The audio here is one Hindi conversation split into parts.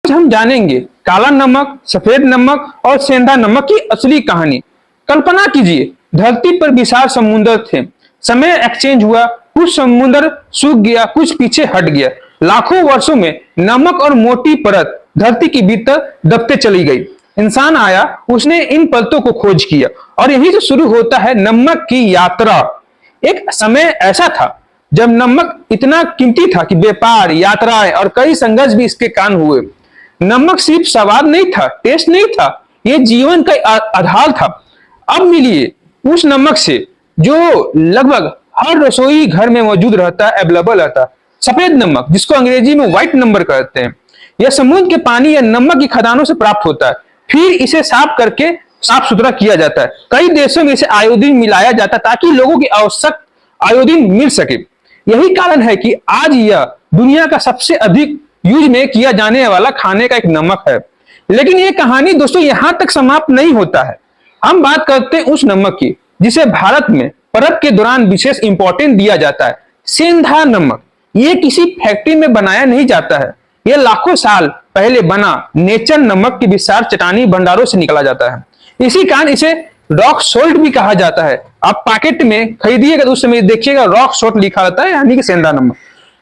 आज हम जानेंगे काला नमक, सफेद नमक और सेंधा नमक की असली कहानी। कल्पना कीजिए, धरती पर विशाल समुद्र थे। समय एक्सचेंज हुआ, कुछ समुद्र सूख गया, कुछ पीछे हट गया। लाखों वर्षों में नमक और मोटी परत धरती के भीतर दबते चली गई। इंसान आया, उसने इन परतों को खोज किया और यही से शुरू होता है नमक की यात्रा। एक समय ऐसा था जब नमक इतना कीमती था कि व्यापार, यात्राएं और कई संघर्ष भी इसके कारण हुए। नमक सिर्फ स्वाद नहीं था, टेस्ट नहीं था, ये जीवन का आधार था। अब मिलिए उस नमक से जो लगभग हर रसोई घर में मौजूद रहता है, अवेलेबल रहता है। सफेद नमक, जिसको अंग्रेजी में व्हाइट नंबर कहते हैं, यह समुद्र के पानी या नमक की खदानों से प्राप्त होता है। फिर इसे साफ करके साफ सुथरा किया जाता है। कई देशों में इसे आयोडीन मिलाया जाता है ताकि लोगों की आवश्यक आयोडीन मिल सके। यही कारण है कि आज यह दुनिया का सबसे अधिक यूज में किया जाने वाला खाने का एक नमक है। लेकिन यह कहानी दोस्तों यहां तक समाप्त नहीं होता है। हम बात करते हैं उस नमक की जिसे भारत में पर्व के दौरान विशेष इंपॉर्टेंस दिया जाता है, सेंधा नमक। यह किसी फैक्ट्री में बनाया नहीं जाता है, यह लाखों साल पहले बना नेचर नमक की विशाल चट्टानी भंडारों से निकला जाता है। इसी कारण इसे रॉक सोल्ट भी कहा जाता है। आप पैकेट में खरीदिएगा तो उस समय देखिएगा रॉक सोल्ट लिखा रहता है, यानी कि सेंधा नमक।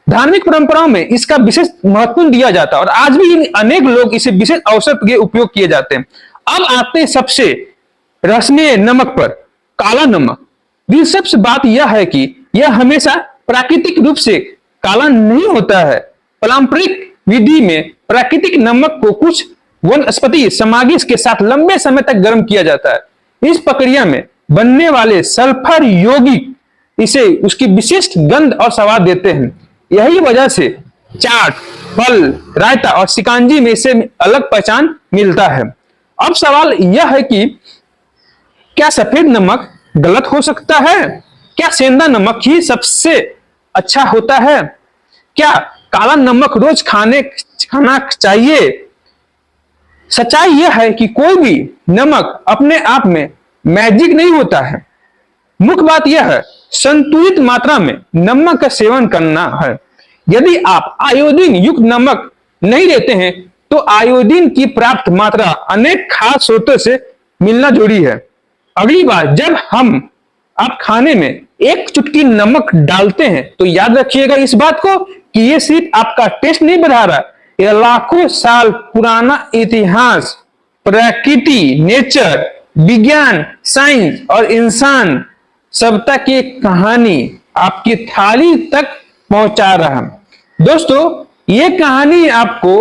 धार्मिक परंपराओं में इसका विशेष महत्व दिया जाता है और आज भी अनेक लोग इसे विशेष अवसर के उपयोग किए जाते हैं। अब आते हैं सबसे रसनीय नमक पर, काला नमक। दिलचस्प बात यह है कि यह हमेशा प्राकृतिक रूप से काला नहीं होता है। पारंपरिक विधि में प्राकृतिक नमक को कुछ वनस्पति सामग्री के साथ लंबे समय तक गर्म किया जाता है। इस प्रक्रिया में बनने वाले सल्फर यौगिक इसे उसकी विशिष्ट गंध और स्वाद देते हैं। यही वजह से चाट, फल, रायता और शिकंजी में इसे अलग पहचान मिलता है। अब सवाल यह है कि क्या सफेद नमक गलत हो सकता है? क्या सेंधा नमक ही सबसे अच्छा होता है? क्या काला नमक रोज खाना चाहिए? सच्चाई यह है कि कोई भी नमक अपने आप में मैजिक नहीं होता है। मुख्य बात यह है संतुलित मात्रा में नमक का सेवन करना है। यदि आप आयोडीन युक्त नमक नहीं लेते हैं तो आयोडीन की प्राप्त मात्रा अनेक खाद्य स्रोतों से मिलना जरूरी है। अगली बार जब आप खाने में एक चुटकी नमक डालते हैं तो याद रखिएगा इस बात को कि यह सिर्फ आपका टेस्ट नहीं बढ़ा रहा, यह लाखों साल पुराना इतिहास, प्रकृति, नेचर, विज्ञान, साइंस और इंसान सभ्यता की कहानी आपकी थाली तक पहुंचा रहा है। दोस्तों, ये कहानी आपको